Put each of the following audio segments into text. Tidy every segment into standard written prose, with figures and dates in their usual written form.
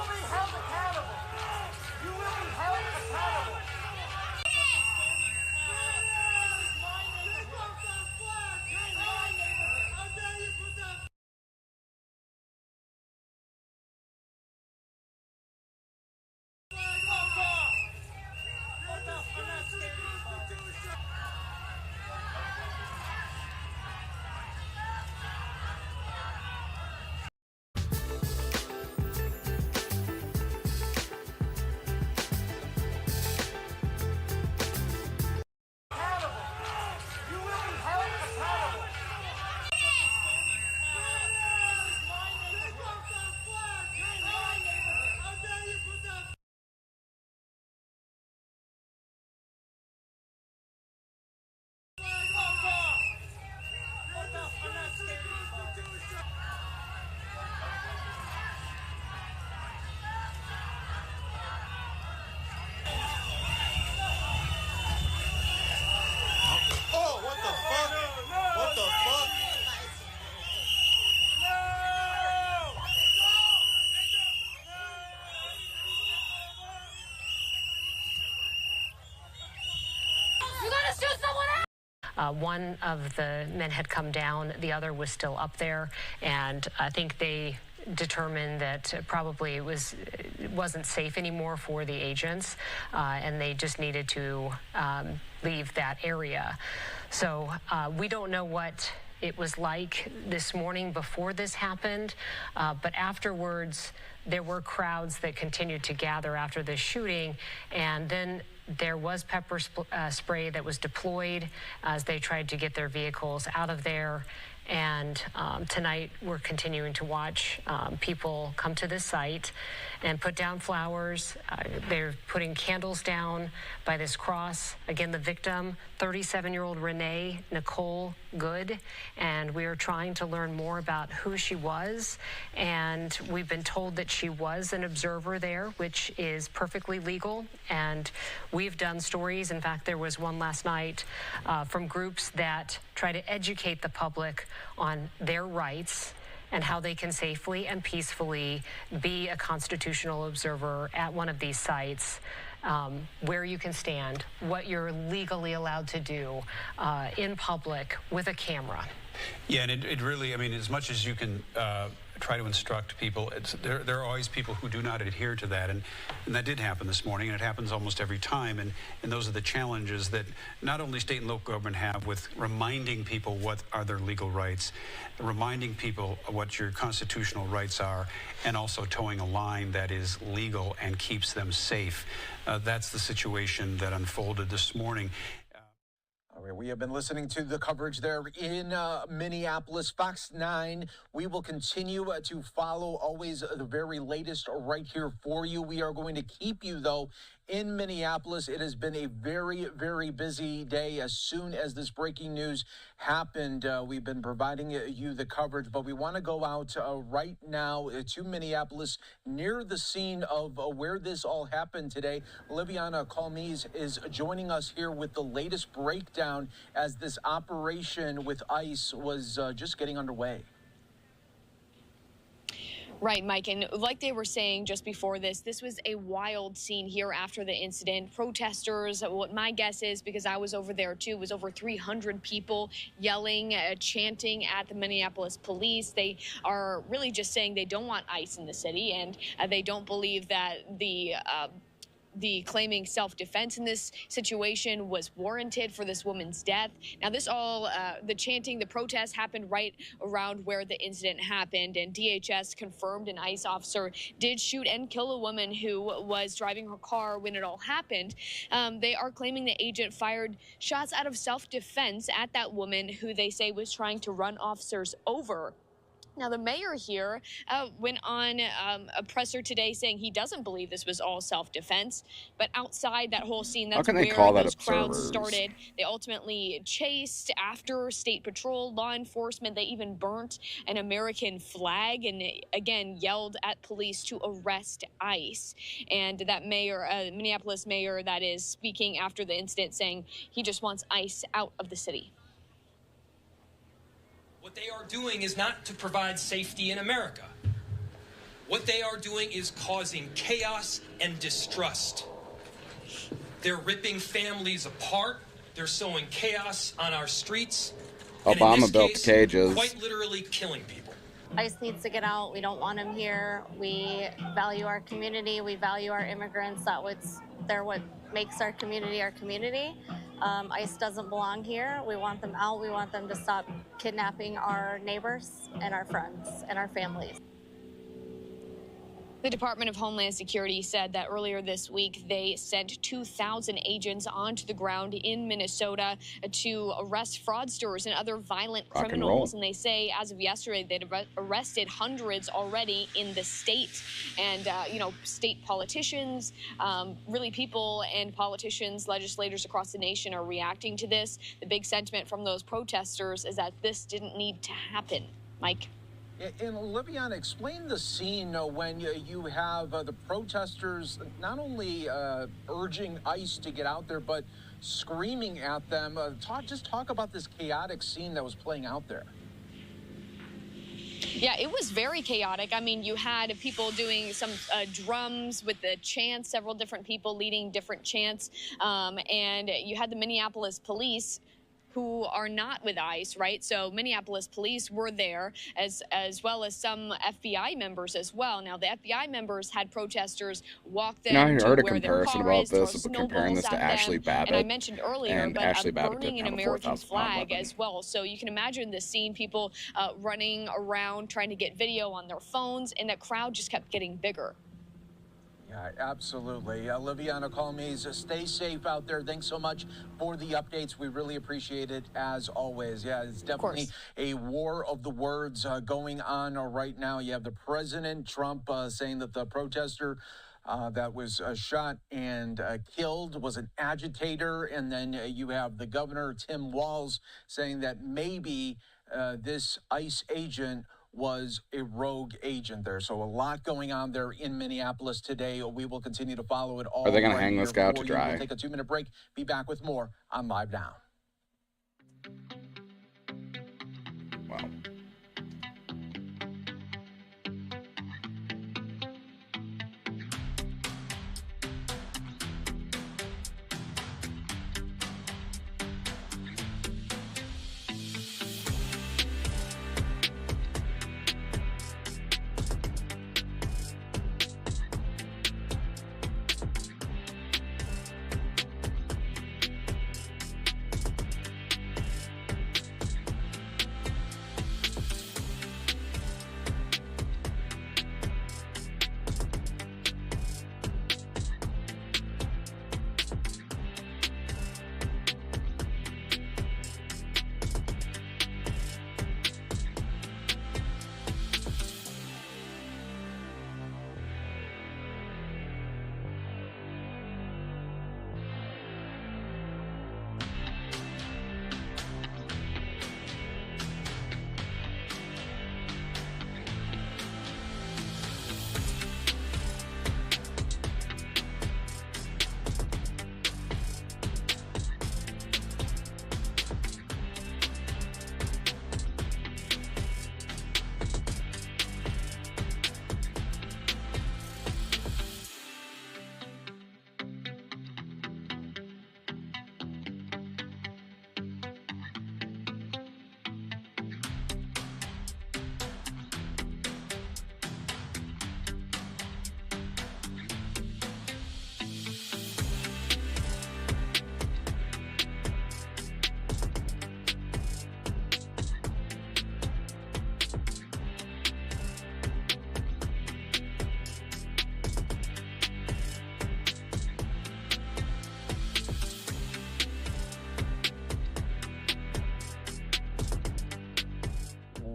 be held accountable. You will be held accountable. One of the men had come down, the other was still up there, and I think they determined that probably it wasn't safe anymore for the agents, and they just needed to leave that area. So we don't know what it was like this morning before this happened, but afterwards there were crowds that continued to gather after the shooting, and then there was pepper spray that was deployed as they tried to get their vehicles out of there. And tonight we're continuing to watch people come to this site and put down flowers. They're putting candles down by this cross. Again, the victim, 37-year-old Renee Nicole Good. And we are trying to learn more about who she was. And we've been told that she was an observer there, which is perfectly legal. And we've done stories. In fact, there was one last night from groups that try to educate the public on their rights and how they can safely and peacefully be a constitutional observer at one of these sites, where you can stand, what you're legally allowed to do in public with a camera. Yeah, and it really, I mean, as much as you can try to instruct people, there are always people who do not adhere to that, and that did happen this morning, and it happens almost every time, and those are the challenges that not only state and local government have with reminding people what are their legal rights, reminding people what your constitutional rights are, and also towing a line that is legal and keeps them safe. That's the situation that unfolded this morning. All right, we have been listening to the coverage there in Minneapolis. Fox 9, we will continue to follow always the very latest right here for you. We are going to keep you, though, in Minneapolis. It has been a very, very busy day. As soon as this breaking news happened, we've been providing you the coverage, but we want to go out right now to Minneapolis, near the scene of where this all happened today. Liviana Calmes is joining us here with the latest breakdown as this operation with ICE was just getting underway. Right, Mike, and like they were saying just before this was a wild scene here after the incident. Protesters, what my guess is, because I was over there too, was over 300 people yelling, chanting at the Minneapolis police. They are really just saying they don't want ICE in the city, and they don't believe that the claiming self-defense in this situation was warranted for this woman's death. Now, this all, the chanting, the protest happened right around where the incident happened, and DHS confirmed an ICE officer did shoot and kill a woman who was driving her car when it all happened. They are claiming the agent fired shots out of self-defense at that woman who they say was trying to run officers over. Now, the mayor here went on a presser today saying he doesn't believe this was all self-defense, but outside that whole scene, that's where those crowds started. They ultimately chased after State Patrol, law enforcement. They even burnt an American flag and, again, yelled at police to arrest ICE. And that mayor, Minneapolis mayor, that is speaking after the incident, saying he just wants ICE out of the city. What they are doing is not to provide safety in America. What they are doing is causing chaos and distrust. They're ripping families apart. They're sowing chaos on our streets. Obama and in this built case, cages. quite literally killing people. ICE needs to get out. We don't want them here. We value our community. We value our immigrants. They're what makes our community our community. ICE doesn't belong here. We want them out. We want them to stop kidnapping our neighbors and our friends and our families. The Department of Homeland Security said that earlier this week they sent 2,000 agents onto the ground in Minnesota to arrest fraudsters and other violent criminals. And they say as of yesterday they'd arrested hundreds already in the state. And, state politicians, really people and politicians, legislators across the nation are reacting to this. The big sentiment from those protesters is that this didn't need to happen. Mike? And Liviana, explain the scene when you have the protesters not only urging ICE to get out there, but screaming at them. Talk about this chaotic scene that was playing out there. Yeah, it was very chaotic. I mean, you had people doing some drums with the chants, several different people leading different chants, and you had the Minneapolis police who are not with ICE, right? So Minneapolis police were there, as well as some FBI members as well. Now, the FBI members had protesters walk them I to heard a where their comparison car about is, this, throw comparing this snowballs to at Ashley them. Babbitt. And I mentioned earlier, and but Ashley Babbitt burning took an down a American 4,000 pound flag weapon. as well. So you can imagine the scene, people running around trying to get video on their phones, and the crowd just kept getting bigger. Yeah, absolutely. Liviana Calmes, stay safe out there. Thanks so much for the updates. We really appreciate it, as always. Yeah, it's definitely a war of the words going on right now. You have the President Trump saying that the protester that was shot and killed was an agitator. And then you have the governor, Tim Walz, saying that maybe this ICE agent was a rogue agent there. So a lot going on there in Minneapolis today. We will continue to follow it all. Are they going to hang this guy out to dry? We'll take a 2-minute break. Be back with more on Live Now. Wow.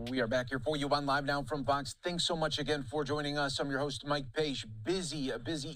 We are back here for you on Live Now from Fox. Thanks so much again for joining us. I'm your host, Mike Page. Busy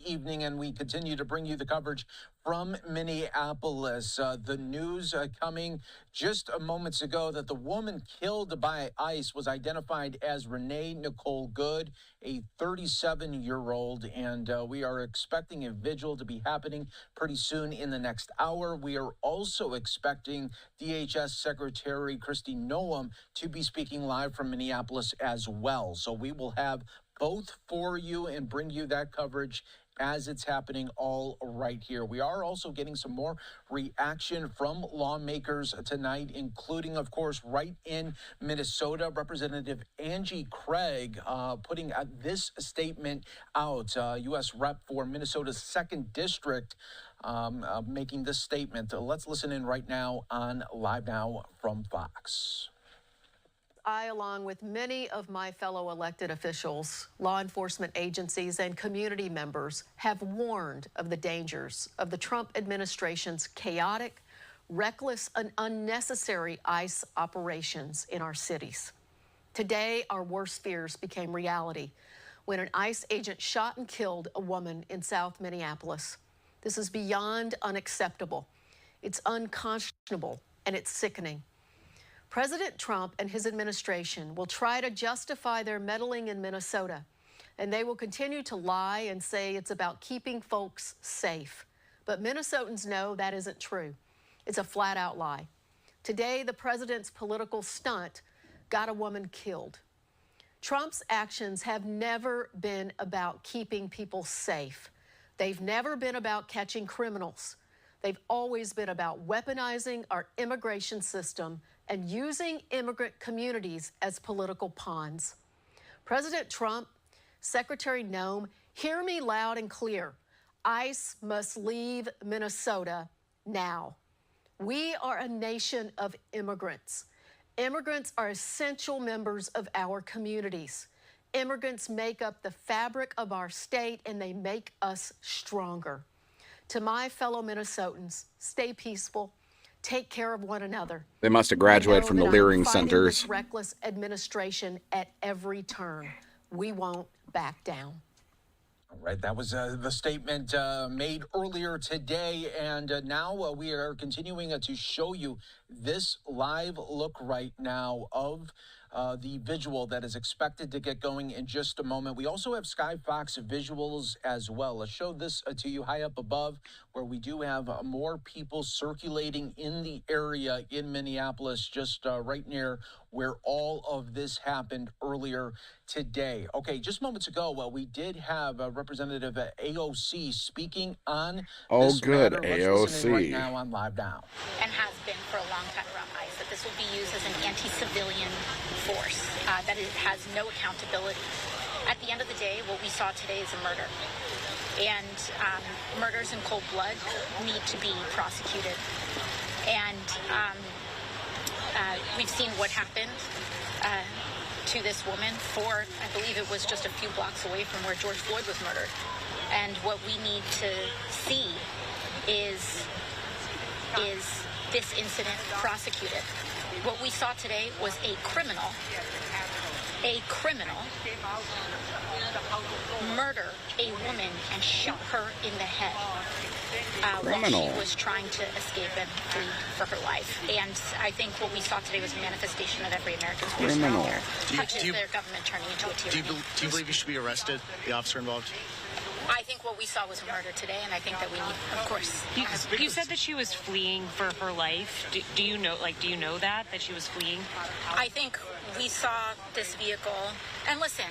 evening, and we continue to bring you the coverage from Minneapolis. The news coming just moments ago that the woman killed by ICE was identified as Renee Nicole Good, a 37-year-old, and we are expecting a vigil to be happening pretty soon in the next hour. We are also expecting DHS Secretary Kristi Noem to be speaking live from Minneapolis as well. So we will have both for you and bring you that coverage as it's happening all right here. We are also getting some more reaction from lawmakers tonight, including, of course, right in Minnesota, Representative Angie Craig putting this statement out, U.S. Rep for Minnesota's 2nd District, making this statement. Let's listen in right now on Live Now from Fox. I, along with many of my fellow elected officials, law enforcement agencies, and community members, have warned of the dangers of the Trump administration's chaotic, reckless, and unnecessary ICE operations in our cities. Today, our worst fears became reality when an ICE agent shot and killed a woman in South Minneapolis. This is beyond unacceptable. It's unconscionable, and it's sickening. President Trump and his administration will try to justify their meddling in Minnesota, and they will continue to lie and say it's about keeping folks safe. But Minnesotans know that isn't true. It's a flat-out lie. Today, the president's political stunt got a woman killed. Trump's actions have never been about keeping people safe. They've never been about catching criminals. They've always been about weaponizing our immigration system and using immigrant communities as political pawns. President Trump, Secretary Noem, hear me loud and clear. ICE must leave Minnesota now. We are a nation of immigrants. Immigrants are essential members of our communities. Immigrants make up the fabric of our state, and they make us stronger. To my fellow Minnesotans, stay peaceful. Take care of one another. They must have graduated from the Learing Centers. This reckless administration at every turn. We won't back down. All right, that was the statement made earlier today, and now we are continuing to show you this live look right now of the visual that is expected to get going in just a moment. We also have Sky Fox visuals as well. Let's show this to you high up above, where we do have more people circulating in the area in Minneapolis, just right near where all of this happened earlier today. Okay, just moments ago, we did have Representative AOC speaking on this matter. Let's listen in right now on Live Now. And has been for a long time around ICE, that this will be used as an anti-civilian force, that it has no accountability. At the end of the day, what we saw today is a murder. And murders in cold blood need to be prosecuted. And we've seen what happened to this woman I believe it was just a few blocks away from where George Floyd was murdered. And what we need to see is this incident prosecuted. What we saw today was a criminal murder a woman and shoot her in the head while she was trying to escape and flee for her life. And I think what we saw today was a manifestation of every American's worst nightmare, which is their government turning into a tyranny. Do you believe he should be arrested, the officer involved? I think what we saw was a murder today, and I think that we need, of course. You said that she was fleeing for her life. Do you know that she was fleeing? I think we saw this vehicle, and listen,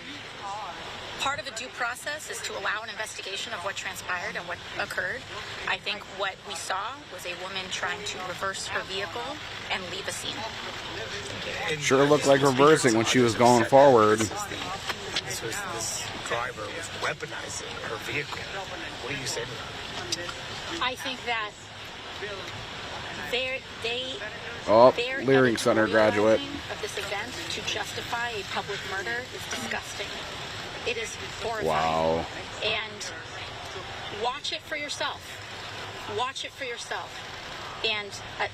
part of a due process is to allow an investigation of what transpired and what occurred. I think what we saw was a woman trying to reverse her vehicle and leave a scene. It sure looked like reversing when she was going forward. This driver was weaponizing her vehicle. What do you say to that? I think that they're Learing Center Graduate. Of this event to justify a public murder is disgusting. It is horrifying. Wow. And watch it for yourself. Watch it for yourself. And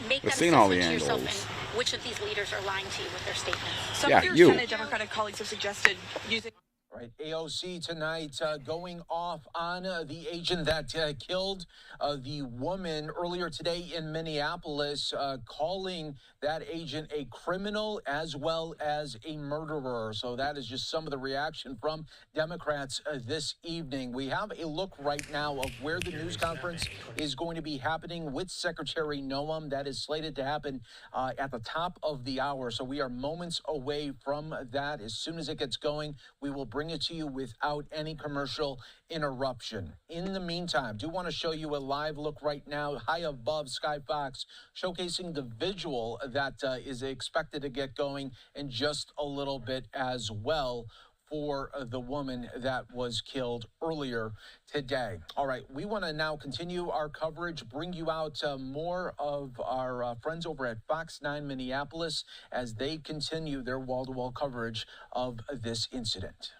make that assessment to yourself and which of these leaders are lying to you with their statements. Some of your Senate Democratic colleagues have suggested using... Right, AOC tonight going off on the agent that killed the woman earlier today in Minneapolis, calling that agent a criminal as well as a murderer. So that is just some of the reaction from Democrats this evening. We have a look right now of where the news conference is going to be happening with Secretary Noem. That is slated to happen at the top of the hour. So we are moments away from that. As soon as it gets going, we will bring bring it to you without any commercial interruption. In the meantime, do want to show you a live look right now, high above Sky Fox, showcasing the visual that is expected to get going in just a little bit as well, for the woman that was killed earlier today. All right, we want to now continue our coverage, bring you out more of our friends over at Fox 9 Minneapolis as they continue their wall-to-wall coverage of this incident.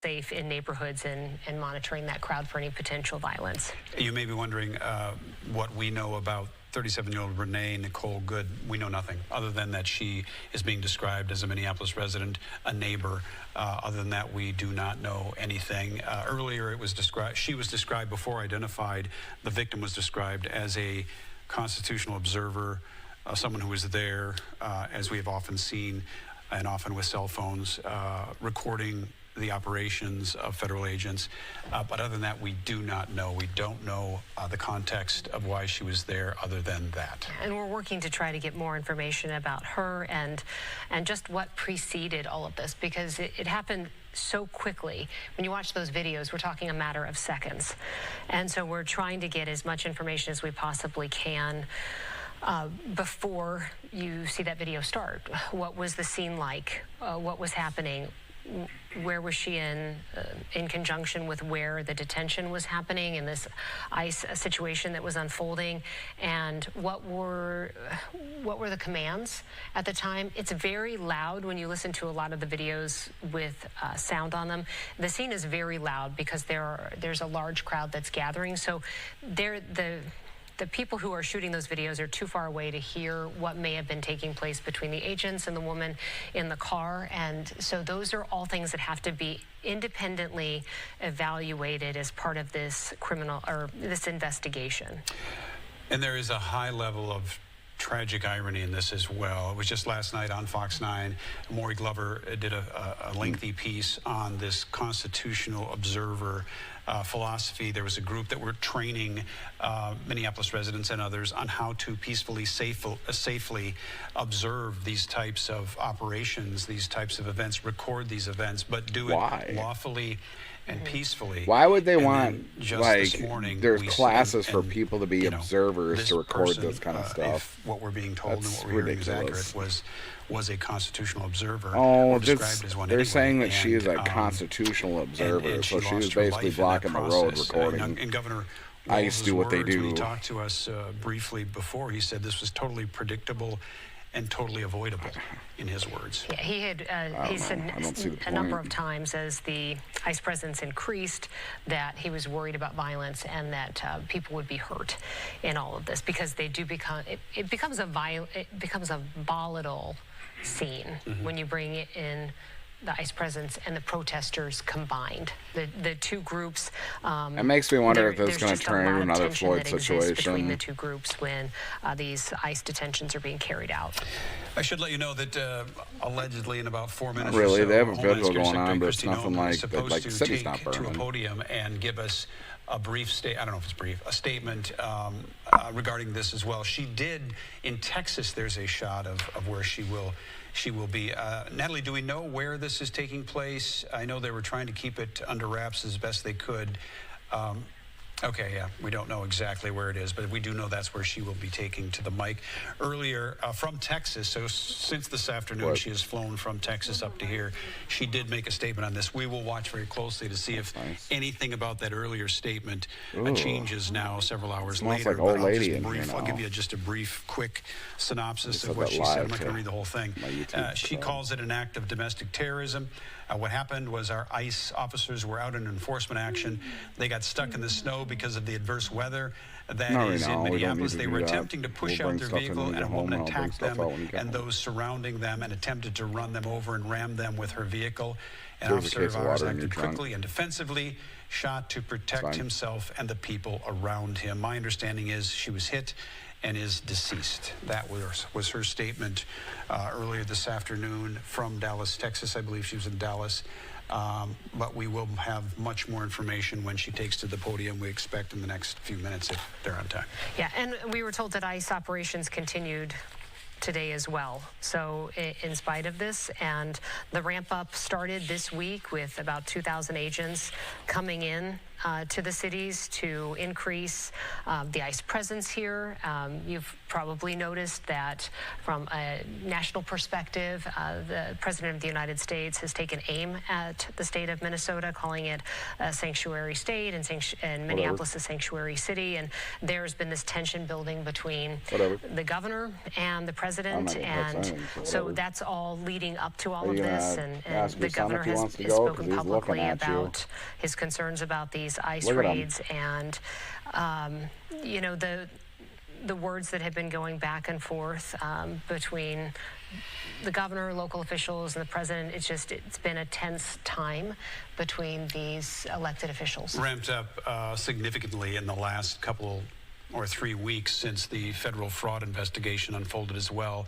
Safe in neighborhoods and monitoring that crowd for any potential violence. You may be wondering what we know about 37-year-old Renee Nicole Good. We know nothing other than that she is being described as a Minneapolis resident, a neighbor. Other than that, we do not know anything. Earlier, it was described. She was described before identified. The victim was described as a constitutional observer, someone who was there, as we have often seen, and often with cell phones, recording the operations of federal agents. But other than that, we do not know. We don't know the context of why she was there other than that. And we're working to try to get more information about her and just what preceded all of this, because it happened so quickly. When you watch those videos, we're talking a matter of seconds. And so we're trying to get as much information as we possibly can before you see that video start. What was the scene like? What was happening? Where was she in conjunction with where the detention was happening in this ICE situation that was unfolding, and what were the commands at the time? It's very loud when you listen to a lot of the videos with sound on them. The scene is very loud because there's a large crowd that's gathering. So the people who are shooting those videos are too far away to hear what may have been taking place between the agents and the woman in the car. And so those are all things that have to be independently evaluated as part of this this investigation. And there is a high level of tragic irony in this as well. It was just last night on Fox 9. Maury Glover did a lengthy piece on this constitutional observer philosophy. There was a group that were training Minneapolis residents and others on how to peacefully, safely observe these types of operations, these types of events, record these events, but do it lawfully and peacefully. Why would they want, this morning, there's classes for people to be observers to record this kind of stuff? If what we're being told and what we're hearing is accurate, was a constitutional observer. Oh, described as one they're anyway. saying that she is a constitutional observer, and so she was basically blocking the road recording. And Governor ICE do what they do. When he talked to us briefly before, he said this was totally predictable and totally avoidable, in his words. Yeah, he had he said a number of times as the ICE presence increased that he was worried about violence and that people would be hurt in all of this, because they do become it becomes a volatile scene when you bring in the ICE presence and the protesters combined. The two groups. It makes me wonder if this is going to turn into another Floyd situation between the two groups when these ICE detentions are being carried out. I should let you know that allegedly in about 4 minutes. Really, or so, they have a video Homeland going on, but it's Secretary nothing Christy like Nolan is supposed the to city's take not burning. to a podium and give us a brief I don't know if it's brief, a statement regarding this as well. She did in Texas. There's a shot of where she will be. Natalie, do we know where this is taking place? I know they were trying to keep it under wraps as best they could. Okay, yeah, we don't know exactly where it is, but we do know that's where she will be taking to the mic. Earlier, from Texas, so since this afternoon, she has flown from Texas up to here. She did make a statement on this. We will watch very closely to see if anything about that earlier statement changes now several hours later. Like old lady I'll give you just a brief, quick synopsis of what she said. I'm not going to read the whole thing. She calls it an act of domestic terrorism. What happened was our ICE officers were out in enforcement action. They got stuck in the snow because of the adverse weather that is in Minneapolis. They were attempting to push out their vehicle, and a woman attacked them and those surrounding them and attempted to run them over and ram them with her vehicle. An officer of ours acted quickly and defensively, shot to protect himself and the people around him. My understanding is she was hit and is deceased. That was her statement earlier this afternoon from Dallas, Texas. I believe she was in Dallas. But we will have much more information when she takes to the podium, we expect in the next few minutes if they're on time. Yeah, and we were told that ICE operations continued today as well. So in spite of this, and the ramp up started this week with about 2,000 agents coming in to the cities to increase the ICE presence here. You've probably noticed that from a national perspective, the President of the United States has taken aim at the state of Minnesota, calling it a sanctuary state and Minneapolis a sanctuary city. And there's been this tension building between the governor and the president. And so that's all leading up to all of this. And the governor has spoken publicly about his concerns about these ICE raids and, you know, the words that have been going back and forth between the governor, local officials, and the president. It's been a tense time between these elected officials. Ramped up significantly in the last couple or 3 weeks since the federal fraud investigation unfolded as well.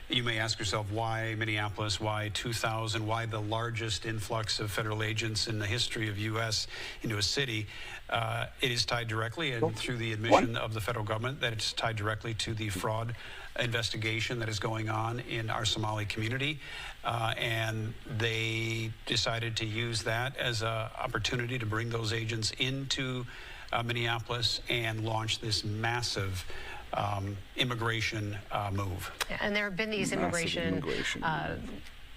You may ask yourself, why Minneapolis, why 2,000, why the largest influx of federal agents in the history of U.S. into a city? It is tied directly, and through the admission of the federal government, that it's tied directly to the fraud investigation that is going on in our Somali community. And they decided to use that as an opportunity to bring those agents into Minneapolis and launch this massive immigration move. And there have been these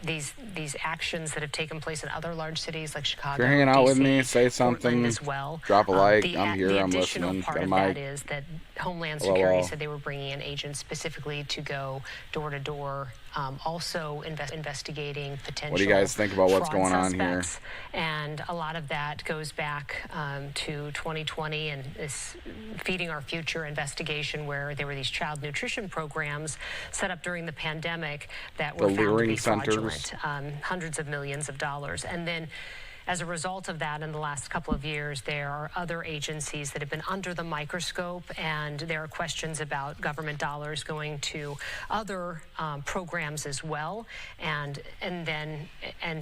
these actions that have taken place in other large cities like Chicago. If you're hanging out DC, with me, say something. Portland as well. Drop a like. I'm The here. I'm additional listening. part Got of my that is that Homeland Security said they were bringing in agents specifically to go door to door, also investigating potential. What do you guys think about what's going on here? And a lot of that goes back to 2020 and this Feeding Our Future investigation, where there were these child nutrition programs set up during the pandemic that were found to be fraudulent, hundreds of millions of dollars. And then as a result of that, in the last couple of years, there are other agencies that have been under the microscope, and there are questions about government dollars going to other programs as well. And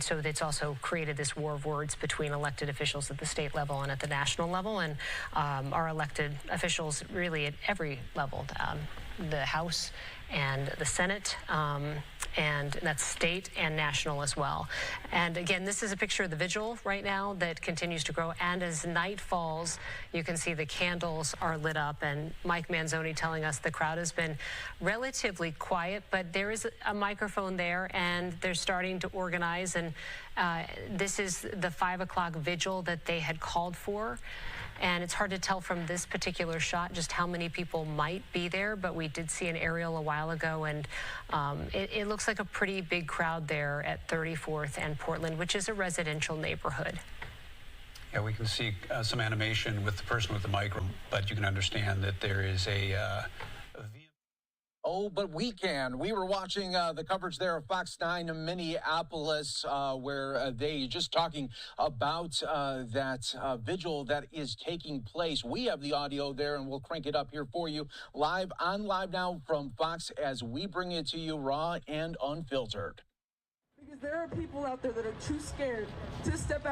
so it's also created this war of words between elected officials at the state level and at the national level, and our elected officials really at every level, the House and the Senate, and that's state and national as well. And again, this is a picture of the vigil right now that continues to grow. And as night falls, you can see the candles are lit up. And Mike Manzoni telling us the crowd has been relatively quiet, but there is a microphone there, and they're starting to organize. And this is the 5 o'clock vigil that they had called for. And it's hard to tell from this particular shot just how many people might be there, but we did see an aerial a while ago, and it looks like a pretty big crowd there at 34th and Portland, which is a residential neighborhood. Yeah, we can see some animation with the person with the microphone, but you can understand that there is a Oh, but we can. We were watching the coverage there of Fox 9 in Minneapolis, where they just talking about that vigil that is taking place. We have the audio there, and we'll crank it up here for you live now from Fox as we bring it to you raw and unfiltered. Because there are people out there that are too scared to step out.